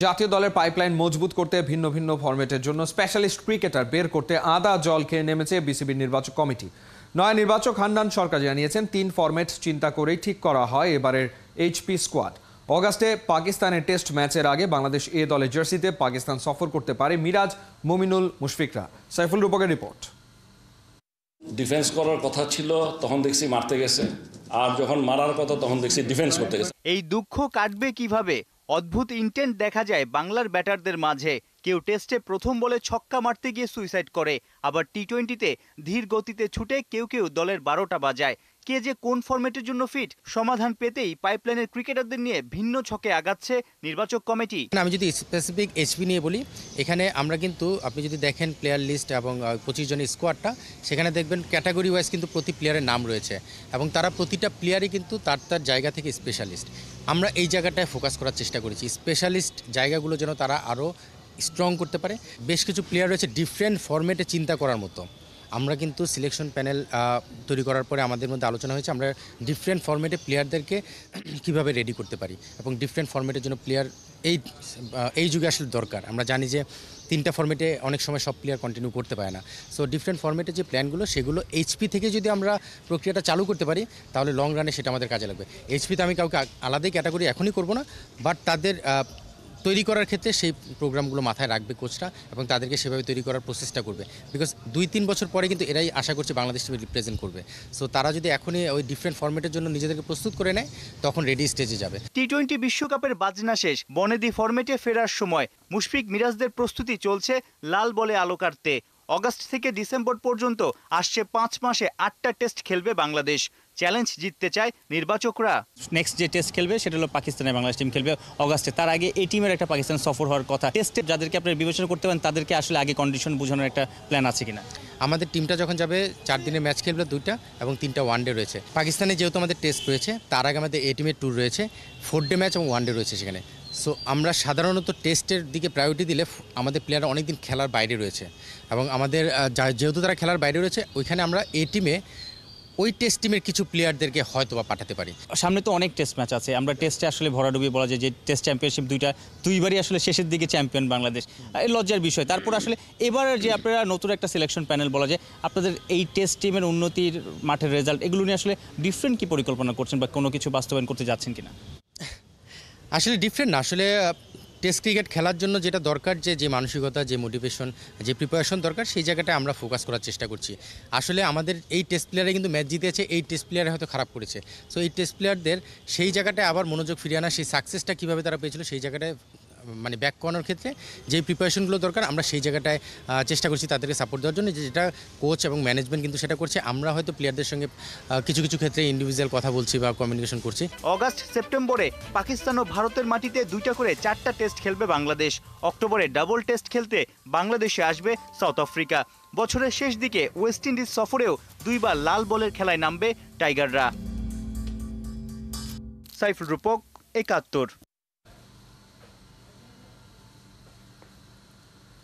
জাতীয় দলের পাইপলাইন মজবুত করতে ভিন্ন ভিন্ন ফরম্যাটের জন্য স্পেশালিস্ট ক্রিকেটার বের করতে আদা জল খেয়ে নেমেছে বিসিবির নির্বাচক কমিটি। নয়া নির্বাচক হান্নান সরকার জানিয়েছেন 3 ফরম্যাট চিন্তা করেই ঠিক করা হয় এবারের এইচপি স্কোয়াড। অগাস্টে পাকিস্তানের টেস্ট ম্যাচের আগে বাংলাদেশ এ দলের জার্সিতে পাকিস্তান সফর করতে পারে মিরাজ, মুমিনুল, মুশফিকরা। সাইফুল রূপকের রিপোর্ট। ডিফেন্স করার কথা ছিল, তখন দেখছি মারতে গেছে, আর যখন মারার কথা তখন দেখছি ডিফেন্স করতে গেছে। এই দুঃখ কাটবে কিভাবে? অদ্ভুত ইন্টেন্ট দেখা যায় বাংলার ব্যাটারদের মাঝে। কেউ টেস্টে প্রথম বলে ছক্কা মারতে গিয়ে সুইসাইড করে, আবার টি-20তে ধীর গতিতে ছুটে কেউ কেউ দলের 12টা বাজায়। কে যে কোন ফরম্যাটের জন্য ফিট, সমাধান পেতেই পাইপলাইনের ক্রিকেটারদের নিয়ে ভিন্ন ছকে আগাচ্ছে নির্বাচক কমিটি। আমি যদি স্পেসিফিক এইচপি নিয়ে বলি, এখানে আমরা কিন্তু আপনি যদি দেখেন প্লেয়ার লিস্ট এবং 25 জনের স্কোয়াডটা, সেখানে দেখবেন ক্যাটাগরি ওয়াইজ কিন্তু প্রতি প্লেয়ারের নাম রয়েছে এবং তারা প্রতিটা প্লেয়ারই কিন্তু তার তার জায়গা থেকে স্পেশালিস্ট। আমরা এই জায়গাটায় ফোকাস করার চেষ্টা করেছি, স্পেশালিস্ট জায়গাগুলো যেন তারা আরও স্ট্রং করতে পারে। বেশ কিছু প্লেয়ার রয়েছে ডিফারেন্ট ফরম্যাটে চিন্তা করার মতো। আমরা কিন্তু সিলেকশন প্যানেল তৈরি করার পরে আমাদের মধ্যে আলোচনা হয়েছে আমরা ডিফারেন্ট ফরম্যাটে প্লেয়ারদেরকে কীভাবে রেডি করতে পারি এবং ডিফারেন্ট ফরম্যাটের জন্য প্লেয়ার এই যুগে আসলে দরকার। আমরা জানি যে 3টা ফরম্যাটে অনেক সময় সব প্লেয়ার কন্টিনিউ করতে পারে না। সো ডিফারেন্ট ফরম্যাটের যে প্ল্যানগুলো সেগুলো এইচপি থেকে যদি আমরা প্রক্রিয়াটা চালু করতে পারি তাহলে লং রানে সেটা আমাদের কাজে লাগবে। এইচপিতে আমি কাউকে আলাদাই ক্যাটাগরি এখনই করব না, বাট তাদের তৈরি করার ক্ষেত্রে সেই প্রোগ্রামগুলো মাথায় রাখবে কোচরা এবং তাদেরকে সেভাবে তৈরি করার প্রসেসটা করবে। বিকজ 2-3 বছর পরে কিন্তু এরাই আশা করছে বাংলাদেশ টিমে রিপ্রেজেন্ট করবে। সো তারা যদি এখনই ওই ডিফারেন্ট ফরম্যাটের জন্য নিজেদেরকে প্রস্তুত করে নেয় তখন রেডি স্টেজে যাবে। টি-20 বিশ্বকাপের বাজনা শেষ, বনেদি ফরম্যাটে ফেরার সময় মুশফিক, মিরাজদের প্রস্তুতি চলছে লাল বলে আলো কাটতে। অগাস্ট থেকে ডিসেম্বর পর্যন্ত আসছে 5 মাসে 8টা টেস্ট খেলবে বাংলাদেশ। চ্যালেঞ্জ জিততে চায় নির্বাচকরা। নেক্সট যে টেস্ট খেলবে সেটা হলো পাকিস্তানের বাংলাদেশ টিম খেলবে অগাস্টে। তার আগে এই টিমের একটা পাকিস্তান সফর হওয়ার কথা। টেস্টে যাদেরকে আপনারা বিবেচনা করতে পারেন তাদেরকে আসলে আগে কন্ডিশন বোঝানোর একটা প্ল্যান আছে কিনা? আমাদের টিমটা যখন যাবে 4 দিনের ম্যাচ খেলবে 2টা এবং 3টা ওয়ানডে রয়েছে। পাকিস্তানে যেহেতু আমাদের টেস্ট রয়েছে, তার আগে আমাদের এ টিমের ট্যুর রয়েছে, 4 ডে ম্যাচ এবং ওয়ানডে রয়েছে সেখানে। সো আমরা সাধারণত টেস্টের দিকে প্রায়োরিটি দিলে আমাদের প্লেয়াররা অনেকদিন খেলার বাইরে রয়েছে এবং আমাদের যেহেতু তারা খেলার বাইরে রয়েছে ওইখানে আমরা এ টিমে ওই টেস্ট টিমের কিছু প্লেয়ারদেরকে হয়তো বা পাঠাতে পারি। সামনে তো অনেক টেস্ট ম্যাচ আছে, আমরা টেস্টে আসলে ভরাডুবি বলা যায় যে টেস্ট চ্যাম্পিয়নশিপ দুইবারই আসলে শেষের দিকে চ্যাম্পিয়ন বাংলাদেশ, এই লজ্জার বিষয়। তারপর আসলে এবার যে আপনারা নতুন একটা সিলেকশন প্যানেল বলা যায়, আপনাদের এই টেস্ট টিমের উন্নতির মাঠের রেজাল্ট এগুলো নিয়ে আসলে ডিফারেন্ট কি পরিকল্পনা করছেন বা কোনো কিছু বাস্তবায়ন করতে যাচ্ছেন কিনা? আসলে ডিফারেন্ট না, আসলে টেস্ট ক্রিকেট খেলার জন্য যেটা দরকার, যে মানসিকতা, যে মোটিভেশন, যে প্রিপারেশন দরকার, সেই জায়গাটায় আমরা ফোকাস করার চেষ্টা করছি। আসলে আমাদের এই টেস্ট প্লেয়ারে কিন্তু ম্যাচ জিতেছে, এই টেস্ট প্লেয়ারে হয়তো খারাপ করেছে। সো এই টেস্ট প্লেয়ারদের সেই জায়গাটায় আবার মনোযোগ ফিরিয়ে আনা, সেই সাকসেসটা কীভাবে তারা পেয়েছিল সেই জায়গাটায় মানে ব্যাক করানোর ক্ষেত্রে যে প্রিপারেশনগুলো দরকার আমরা সেই জায়গাটায় চেষ্টা করছি তাদেরকে সাপোর্ট দেওয়ার জন্য, যেটা কোচ এবং ম্যানেজমেন্ট কিন্তু সেটা করছে। আমরা হয়তো প্লেয়ারদের সঙ্গে কিছু কিছু ক্ষেত্রে ইন্ডিভিজুয়াল কথা বলছি বা কমিউনিকেশন করছি। অগাস্ট সেপ্টেম্বরে পাকিস্তান ও ভারতের মাটিতে 2টা করে 4টা টেস্ট খেলবে বাংলাদেশ। অক্টোবরে ডাবল টেস্ট খেলতে বাংলাদেশে আসবে সাউথ আফ্রিকা। বছরের শেষ দিকে ওয়েস্ট ইন্ডিজ সফরেও 2বার লাল বলের খেলায় নামবে টাইগাররা। সাইফুল রূপক, 71।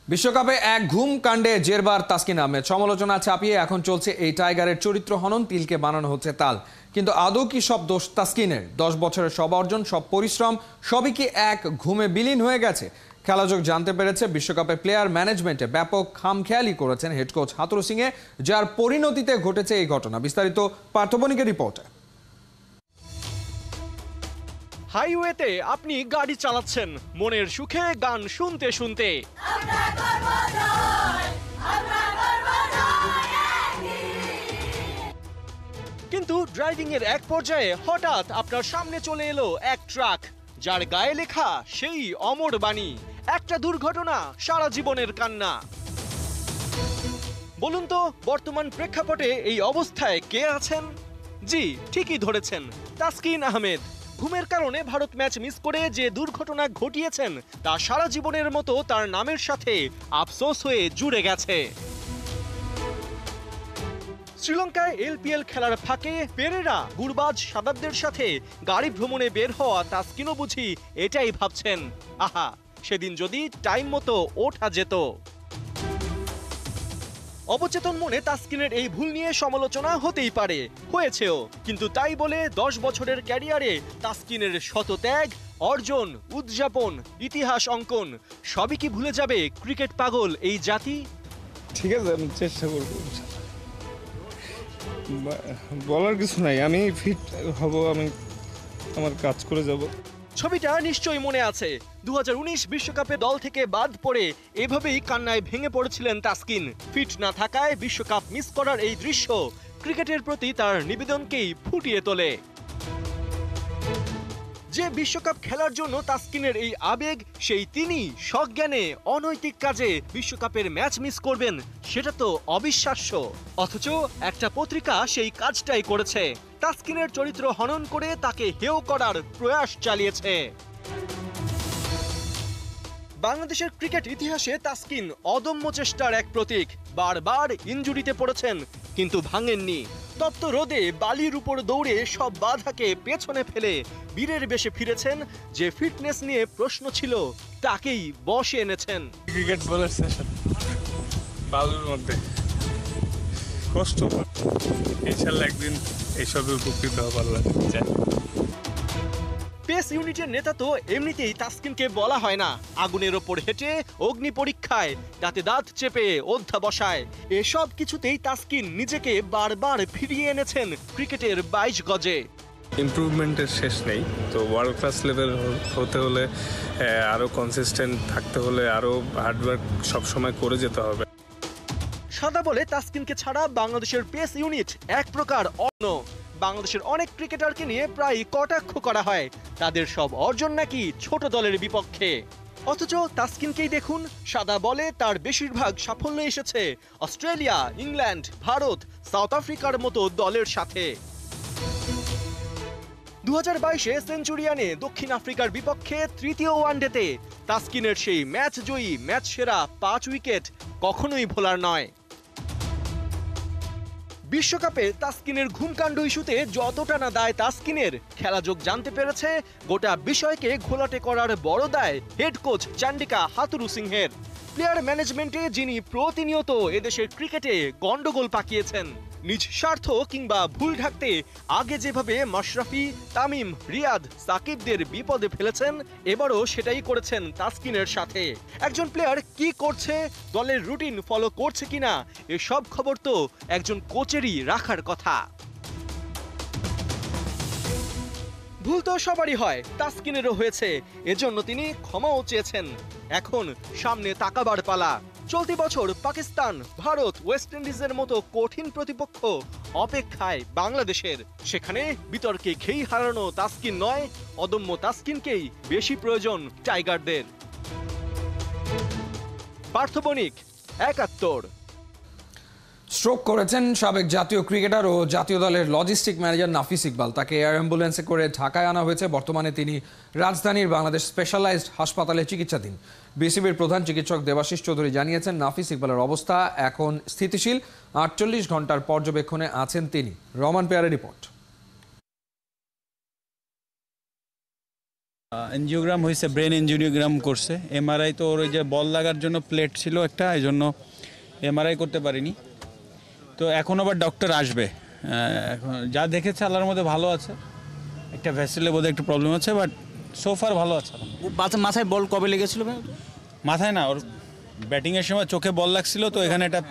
বিশ্বকাপে এক ঘুম কাণ্ডে জেরবার তাসকিন আহমেদ। সমালোচনা চাপিয়ে এখন চলছে এই টাইগারের চরিত্র হনন, তিলকে বানানো হচ্ছে তাল। কিন্তু আদৌ কি সব দোষ তাসকিনের? 10 বছরের সব অর্জন, সব পরিশ্রম সবই কি এক ঘুমে বিলীন হয়ে গেছে? খেলাযোগ জানতে পেরেছে বিশ্বকাপের প্লেয়ার ম্যানেজমেন্টে ব্যাপক খামখেয়ালি করেছেন হেড কোচ হাতুরু সিংয়ে, যার পরিণতিতে ঘটেছে এই ঘটনা। বিস্তারিত পার্থবণিকের রিপোর্টে। হাইওয়েতে আপনি গাড়ি চালাচ্ছেন মনের সুখে গান শুনতে শুনতে, কিন্তু ড্রাইভিং এর এক পর্যায়ে হঠাৎ আপনার সামনে চলে এলো এক ট্রাক, যার গায়ে লেখা সেই অমর বাণী, একটা দুর্ঘটনা সারা জীবনের কান্না। বলুন তো বর্তমান প্রেক্ষাপটে এই অবস্থায় কে আছেন? জি, ঠিকই ধরেছেন, তাসকিন আহমেদ। ঘুমের কারণে ভারত ম্যাচ মিস করে যে দুর্ঘটনা ঘটিয়েছেন তা সারা জীবনের মতো তার নামের সাথে আফসোস হয়ে জুড়ে গেছে। শ্রীলঙ্কায় এলপিএল খেলার ফাঁকে পেরেরা গুরবাজ সাদাবদের সাথে গাড়ি ভ্রমণে বের হওয়া তাসকিনও বুঝি এটাই ভাবছেন, আহা সেদিন যদি টাইম মতো ওঠা যেত। অবচেতন মনে তাসকিনের এই ভুল নিয়ে সমালোচনা হতেই পারে, হয়েছেও, কিন্তু তাই বলে 10 বছরের ক্যারিয়ারে তাসকিনের শত ত্যাগ, অর্জন, উদযাপন, ইতিহাস অঙ্কন সবই কি ভুলে যাবে ক্রিকেট পাগল এই জাতি? ঠিক আছে, আমি চেষ্টা করবো। বলার কিছু নাই, আমি ফিট হব, আমি আমার কাজ করে যাব। ছবিটা নিশ্চয়ই মনে আছে, 2019 বিশ্বকাপে দল থেকে বাদ পড়ে এভাবেই কান্নায় ভেঙে পড়েছিলেন তাসকিন। ফিট না থাকায় বিশ্বকাপ মিস করার এই দৃশ্য ক্রিকেটের প্রতি তার নিবেদনকেই ফুটিয়ে তোলে। যে বিশ্বকাপ খেলার জন্য তাসকিনের এই আবেগ, সেই তিনি সজ্ঞানে অনৈতিক কাজে বিশ্বকাপের ম্যাচ মিস করবেন, সেটা তো অবিশ্বাস্য। অথচ একটা পত্রিকা সেই কাজটাই করেছে, তাসকিনের চরিত্র হনন করে তাকে হেয় করার প্রয়াস চালিয়েছে। বাংলাদেশের ক্রিকেট ইতিহাসে তাসকিন অদম্য চেষ্টার এক প্রতীক। বারবার ইনজুরিতে পড়েছেন কিন্তু ভাঙেননি। তপ্ত রোদে বালির উপর দৌড়ে সব বাধাকে পেছনে ফেলে বীরের বেশে ফিরেছেন। যে ফিটনেস নিয়ে প্রশ্ন ছিল তাকেই বশে এনেছেন। ক্রিকেট বলার সেশন বালুর মধ্যে কষ্ট, ইনশাল্লাহ একদিন এইসবে উপকৃত হবার যায়। পেস ইউনিটের নেতা তো এমনিতেই তাসকিনকে বলা হয় না। আগুনের ওপর হেঁটে, অগ্নি পরীক্ষায়, দাঁতে দাঁত চেপে অধ্যাবসায়, এসব কিছুতেই তাসকিন নিজেকে বারবার ফিরিয়ে এনেছেন ক্রিকেটের 22 গজে। ইমপ্রুভমেন্টের শেষ নেই, তো ওয়ার্ল্ড ক্লাস লেভেল হতে হলে আরও কনসিস্টেন্ট থাকতে হলে আরও হার্ডওয়ার্ক সবসময় করে যেতে হবে। সাদা বলে তাসকিনকে ছাড়া বাংলাদেশের পেস ইউনিট এক প্রকার অন্য। বাংলাদেশের অনেক ক্রিকেটারকে নিয়ে প্রায় কটাক্ষ করা হয়, তাদের সব অর্জন নাকি ছোট দলের বিপক্ষে। অথচ তাসকিনকেই দেখুন, সাদা বলে তার বেশিরভাগ সাফল্য এসেছে অস্ট্রেলিয়া, ইংল্যান্ড, ভারত, সাউথ আফ্রিকার মতো দলের সাথে। 2022-এ সেঞ্চুরিয়ানে দক্ষিণ আফ্রিকার বিপক্ষে তৃতীয় ওয়ানডেতে তাসকিনের সেই ম্যাচ জয়ী, ম্যাচ সেরা 5 উইকেট কখনোই ভোলার নয়। বিশ্বকাপে তাসকিনের ঘুমকাণ্ড ইস্যুতে যতটা না দায় তাসকিনের, খেলাযোগ জানতে পেরেছে গোটা বিষয়কে ঘোলাটে করার বড় দায় হেড কোচ চান্ডিকা হাথুরু সিংহের। প্লেয়ার ম্যানেজমেন্টে যিনি প্রতিনিয়ত এদেশের ক্রিকেটে গন্ডগোল পাকিয়েছেন, নিজ স্বার্থ কিংবা ভুল ঢাকতে আগে যেভাবে মাশরাফি, তামিম, রিয়াদ, সাকিবদের বিপদে ফেলেছেন, এবারও সেটাই করেছেন তাসকিনের সাথে। একজন প্লেয়ার কি করছে, দলের রুটিন ফলো করছে কিনা, এসব খবর তো একজন কোচেরই রাখার কথা। ভুল তো সবারই হয়, তাসকিনেরও হয়েছে, এজন্য তিনি ক্ষমাও চেয়েছেন। এখন সামনে তাকাবার পালা। চলতি বছর পাকিস্তান, ভারত, ওয়েস্ট ইন্ডিজের মতো কঠিন প্রতিপক্ষ অপেক্ষায় বাংলাদেশের। সেখানে বিতর্কে ঘেই হারানো তাসকিন নয়, অদম্য তাসকিনকেই বেশি প্রয়োজন টাইগারদের। পার্থ বণিক, ৭১। স্ট্রোক করেছেন সাবেক জাতীয় ক্রিকেটার ও জাতীয় দলের লজিস্টিক ম্যানেজার নাফিস ইকবাল। তাকে এয়ার অ্যাম্বুলেন্সে করে ঢাকায় আনা হয়েছে। বর্তমানে তিনি রাজধানীর বাংলাদেশ স্পেশালাইজড হাসপাতালে চিকিৎসাধীন। বিসিবির প্রধান চিকিৎসক দেবাশিস চৌধুরী জানিয়েছেন, নাফিস ইকবালের অবস্থা এখন স্থিতিশীল। ৪৮ ঘন্টার পর্যবেক্ষণে আছেন তিনি। রহমান পেয়ারের রিপোর্ট। এনজিওগ্রাম হয়েছে, ব্রেন এনজিওগ্রাম করছে। এমআরআই তো ওর ওই যে বল লাগার জন্য প্লেট ছিল একটা, এই জন্য এমআরআই করতে পারিনি। তো এখন আবার ডক্টর আসবে। এখন যা দেখেছে আল্লাহর মধ্যে ভালো আছে, একটা ভেসেলে বোধহয় একটু প্রবলেম আছে, বাট সোফার ভালো আছে। মাথায় বল কবে লেগেছিল? মাথায় না, ওর ব্যাটিংয়ের সময় চোখে বল লাগছিল, তো এখানে একটা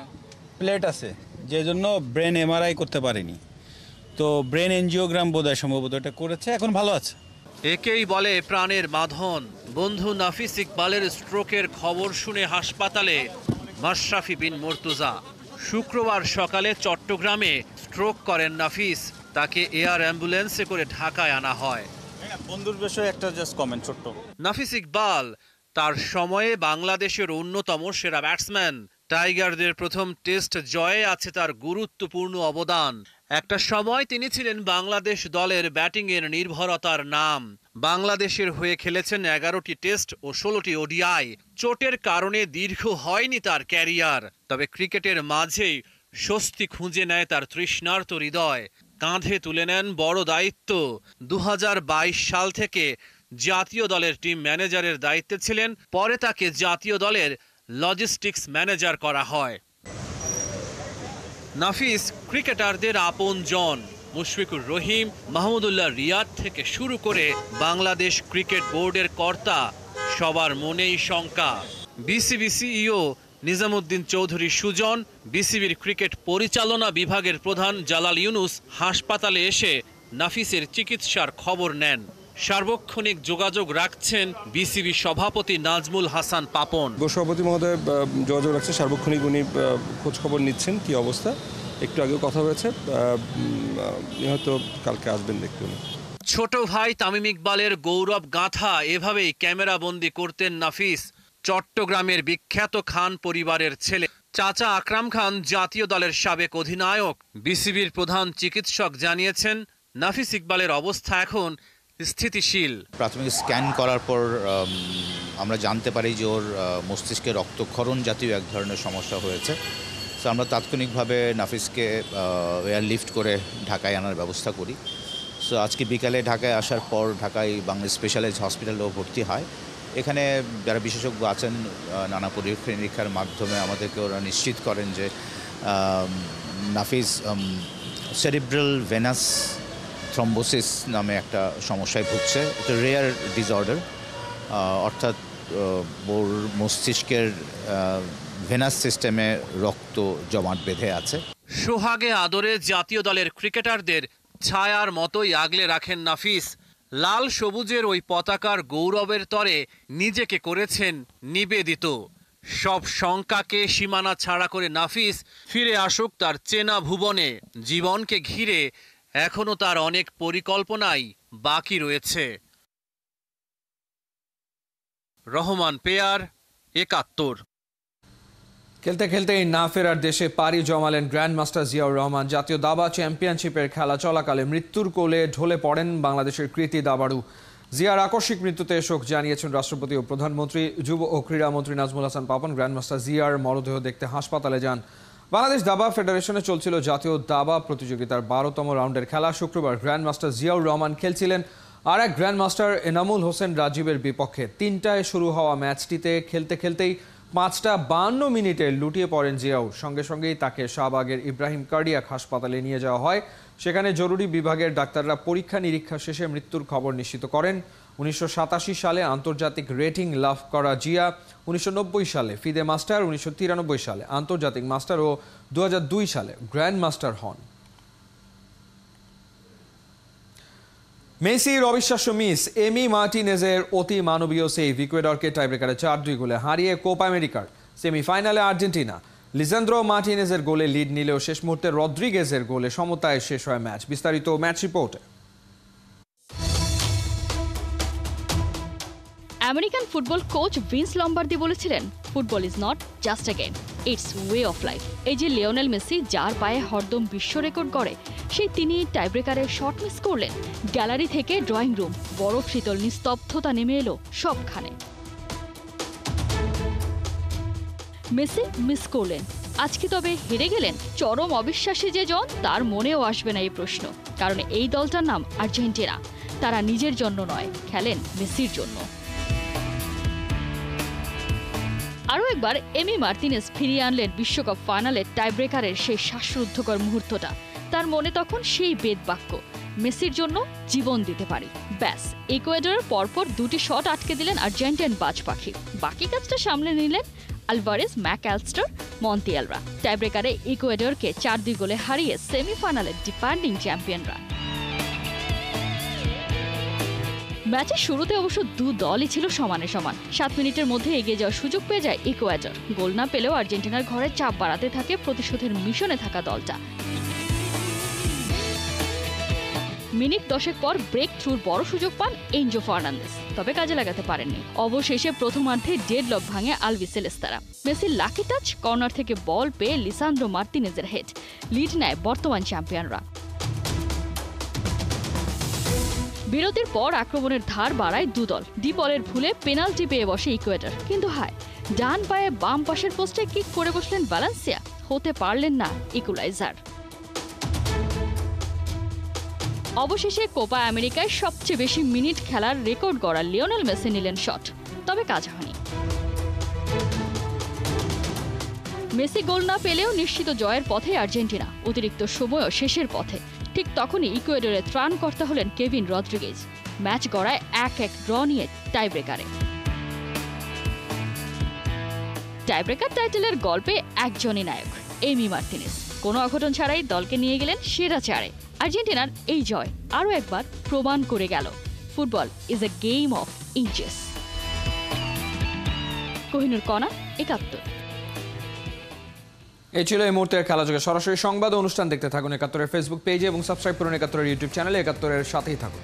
প্লেট আছে, যে জন্য ব্রেন এমআরআই করতে পারিনি। তো ব্রেন এনজিওগ্রাম বোধহয় সম্ভবত এটা করেছে, এখন ভালো আছে। একেই বলে প্রাণের বাঁধন। বন্ধু নাফিস ইকবালের স্ট্রোকের খবর শুনে হাসপাতালে মাশরাফি বিন মুর্তজা। শুক্রবার সকালে চট্টগ্রামে স্ট্রোক করেন নাফিস। তাকে এয়ার অ্যাম্বুলেন্সে করে ঢাকায় আনা হয়। বন্ধুর বিষয়ে একটা জাস্ট কমেন্ট ছোট্ট। নাফিস ইকবাল তার সময়ে বাংলাদেশের অন্যতম সেরা ব্যাটসম্যান। টাইগারদের প্রথম টেস্ট জয়ে আছে তার গুরুত্বপূর্ণ অবদান। একটা সময় তিনি ছিলেন বাংলাদেশ দলের ব্যাটিংয়ের নির্ভরতার নাম। বাংলাদেশের হয়ে খেলেছেন 11টি টেস্ট ও 16টি ওডিআই। চোটের কারণে দীর্ঘ হয়নি তার ক্যারিয়ার, তবে ক্রিকেটের মাঝেই স্বস্তি খুঁজে নেয় তার তৃষ্ণার্ত হৃদয়। কাঁধে তুলে নেন বড় দায়িত্ব। 2022 সাল থেকে জাতীয় দলের টিম ম্যানেজারের দায়িত্বে ছিলেন, পরে তাকে জাতীয় দলের লজিস্টিক্স ম্যানেজার করা হয়। নাফিস ক্রিকেটারদের আপনজন। মুশফিকুর রহিম, মাহমুদুল্লাহ রিয়াদ থেকে শুরু করে বাংলাদেশ ক্রিকেট বোর্ডের কর্তা সবার মনেই শঙ্কা। বিসিবি সিইও নিজামুদ্দিন চৌধুরী সুজন, বিসিবির ক্রিকেট পরিচালনা বিভাগের প্রধান জালাল ইউনুস হাসপাতালে এসে নাফিসের চিকিৎসার খবর নেন। সার্বক্ষণিক যোগাযোগ রাখছেন বিসিবি সভাপতি নাজমুল হাসান পাপন। সভাপতি মহোদয় যোগাযোগ রাখছে, সার্বক্ষণিক উনি খোঁজ খবর নিচ্ছেন কি অবস্থা। একটু আগেও কথা হয়েছে, হয়তো কালকে আসবেন দেখতে। ছোট ভাই তামিম ইকবালের গৌরব গাঁথা এভাবেই ক্যামেরাবন্দি করতেন নাফিস। চট্টগ্রামের বিখ্যাত খান পরিবারের ছেলে। চাচা আকরাম খান জাতীয় দলের সাবেক অধিনায়ক। বিসিবির প্রধান চিকিৎসক জানিয়েছেন নাফিস ইকবালের অবস্থা এখন স্থিতিশীল। প্রাথমিক স্ক্যান করার পর আমরা জানতে পারি যে ওর মস্তিষ্কে রক্তক্ষরণ জাতীয় এক ধরনের সমস্যা হয়েছে। তো আমরা তাৎক্ষণিকভাবে নাফিসকে এয়ারলিফট করে ঢাকায় আনার ব্যবস্থা করি। সো আজকে বিকালে ঢাকায় আসার পর ঢাকায় বাংলা স্পেশালাইজ হসপিটালেও ভর্তি হয়। এখানে যারা বিশেষজ্ঞ আছেন নানা পরীক্ষা নিরীক্ষার মাধ্যমে আমাদেরকে ওরা নিশ্চিত করেন যে নাফিস সেরিব্রাল ভেনাস থ্রম্বোসিস নামে একটা সমস্যায় ভুগছে। এটা রেয়ার ডিসঅর্ডার, অর্থাৎ ওর মস্তিষ্কের ভেনাস সিস্টেমে রক্ত জমাট বেঁধে আছে। সোহাগে আদরে জাতীয় দলের ক্রিকেটারদের ছায়ার মতোই আগলে রাখেন নাফিস। লাল সবুজের ওই পতাকার গৌরবের তরে নিজেকে করেছেন নিবেদিত। সব শঙ্কাকে সীমানা ছাড়া করে নাফিস ফিরে আসুক তার চেনা ভুবনে। জীবনকে ঘিরে এখনো তার অনেক পরিকল্পনাই বাকি রয়েছে। রহমান পেয়ার, ৭১। খেলতে খেলতেই না ফেরার দেশে পাড়ি জমালেন গ্র্যান্ডমাস্টার জিয়াউর রহমান। জাতীয় দাবা চ্যাম্পিয়নশিপের খেলা চলাকালে মৃত্যুর কোলে ঢলে পড়েন বাংলাদেশের কৃতি দাবাড়ু। জিয়ার আকস্মিক মৃত্যুতে শোক জানিয়েছেন রাষ্ট্রপতি ও প্রধানমন্ত্রী। যুব ও ক্রীড়ামন্ত্রী নাজমুল হাসান পাপন গ্র্যান্ডমাস্টার জিয়ার মরদেহ দেখতে হাসপাতালে যান। বাংলাদেশ দাবা ফেডারেশনে চলছিল জাতীয় দাবা প্রতিযোগিতার ১২তম রাউন্ডের খেলা। শুক্রবার গ্র্যান্ডমাস্টার জিয়াউর রহমান খেলছিলেন আর এক গ্র্যান্ডমাস্টার এনামুল হোসেন রাজীবের বিপক্ষে। ৩টায় শুরু হওয়া ম্যাচটিতে খেলতে খেলতেই ৫টা ৫২ মিনিটে লুটিয়ে পড়েন জিয়াউর। সঙ্গে সঙ্গেই তাকে শাহবাগের ইব্রাহিম কার্ডিয়াক হাসপাতালে নিয়ে যাওয়া হয়। সেখানে জরুরি বিভাগের ডাক্তাররা পরীক্ষা নিরীক্ষা শেষে মৃত্যুর খবর নিশ্চিত করেন। ১৯৮৭ সালে আন্তর্জাতিক রেটিং লাভ করা জিয়া ১৯৯০ সালে ফিদে মাস্টার, ১৯৯৩ সালে আন্তর্জাতিক মাস্টার ও ২০০২ সালে গ্র্যান্ড মাস্টার হন। মেসির অবিশ্বাস্য মিস। এমি মার্টিনেজের অতি মানবীয় সেভ ইকুয়েডরকে টাইব্রেকারে ৪-২ গোলে হারিয়ে কোপা আমেরিকার সেমিফাইনালে আর্জেন্টিনা। লিজেন্দ্রো মার্টিনেজের গোলে লিড নিলেও শেষ মুহূর্তে রদ্রিগেজের গোলে সমতায় শেষ হয় ম্যাচ। বিস্তারিত ম্যাচ রিপোর্টে। আমেরিকান ফুটবল কোচ ভিন্স লম্বার্দি বলেছিলেন, football is not just a game, its way of life. এই যে লিওনেল মেসি যার পায়ে হরদম বিশ্ব রেকর্ড গড়ে, সেই তিনি টাইব্রেকারে শট মিস করলেন। গ্যালারি থেকে ড্রয়িং রুম, বরফ শীতল নিস্তব্ধতা নেমে এলো সবখানে। মেসি মিস করলেন, আজকে তবে হেরে গেলেন। চরম অবিশ্বাসী যে জন, তার মনেও আসবে না এই প্রশ্ন, কারণ এই দলটার নাম আর্জেন্টিনা। তারা নিজের জন্য নয়, খেলেন মেসির জন্য। আরও একবার এমি মার্টিনেজ ফিরিয়ে আনলেন বিশ্বকাপ ফাইনালের টাইব্রেকারের সেই শ্বাসরুদ্ধকর মুহূর্তটা। তার মনে তখন সেই বেদ বাক্য, মেসির জন্য জীবন দিতে পারি। ব্যাস, ইকুয়েডরের পরপর 2টি শট আটকে দিলেন আর্জেন্টিন বাজ পাখি। বাকি কাজটা সামলে নিলেন আলভারেজ, ম্যাকঅ্যালস্টার, মন্তিয়ালরা। টাইব্রেকারে ইকুয়েডরকে 4-2 গোলে হারিয়ে সেমিফাইনালের ডিফেন্ডিং চ্যাম্পিয়নরা। ম্যাচের শুরুতে অবশ্য দু দলই ছিল সমানে সমান। 7 মিনিটের মধ্যে এগিয়ে যাওয়ার সুযোগ পেয়ে যায় ইকুয়েডর। গোল না পেলেও আর্জেন্টিনার ঘরে চাপ বাড়াতে থাকে প্রতিশোধের মিশনে থাকা দলটা। মিনিট 10 পর ব্রেক থ্রুর বড় সুযোগ পান এনজো ফার্নান্দেজ, তবে কাজে লাগাতে পারেননি। অবশেষে প্রথমার্ধে ডেডলক ভাঙে আলবিসেলেস্তারা। মেসির লাকি টাচ, কর্নার থেকে বল পেয়ে লিসান্দ্রো মার্টিনেজের হেড। লিড নেয় বর্তমান চ্যাম্পিয়নরা। বিরতির পর আক্রমণের ধার বাড়ায় দুদল। ডিপলের ভুলে পেনাল্টি পেয়ে বসে ইকুয়েডর, কিন্তু হায়, ডান পায়ে বাম পাশের পোস্টে কিক করে বসলেন ভ্যালেন্সিয়া। হতে পারলেন না ইকুলাইজার। অবশেষে কোপা আমেরিকায় সবচেয়ে বেশি মিনিট খেলার রেকর্ড গড়া লিওনেল মেসি নিলেন শট, তবে কাজ হয়নি। মেসি গোল না পেলেও নিশ্চিত জয়ের পথে আর্জেন্টিনা, অতিরিক্ত সময়ও শেষের পথে। ঠিক তখনই ইকুয়েডরের ত্রাণকর্তা হলেন কেভিন রদ্রিগেজ। ম্যাচ গড়ায় 1-1 ড্র নিয়ে টাইব্রেকারে। টাইব্রেকার টাইটেলের গল্পে একজনই নায়ক, এমি মার্তিনেজ। কোনো অঘটন ছাড়াই দলকে নিয়ে গেলেন সেরা চারে। আর্জেন্টিনার এই জয় আরও একবার প্রমাণ করে গেল football is a game of inches. Kohinoor কণা, ৭১। এই ছিল এই মুহূর্তের খেলাযোগে সরাসরি সংবাদ অনুষ্ঠান দেখতে থাকুন ৭১-এর ফেসবুক পেজে এবং সাবস্ক্রাইব করুন ৭১-এর ইউটিউব চ্যানেলে। ৭১-এর সাথেই থাকুন।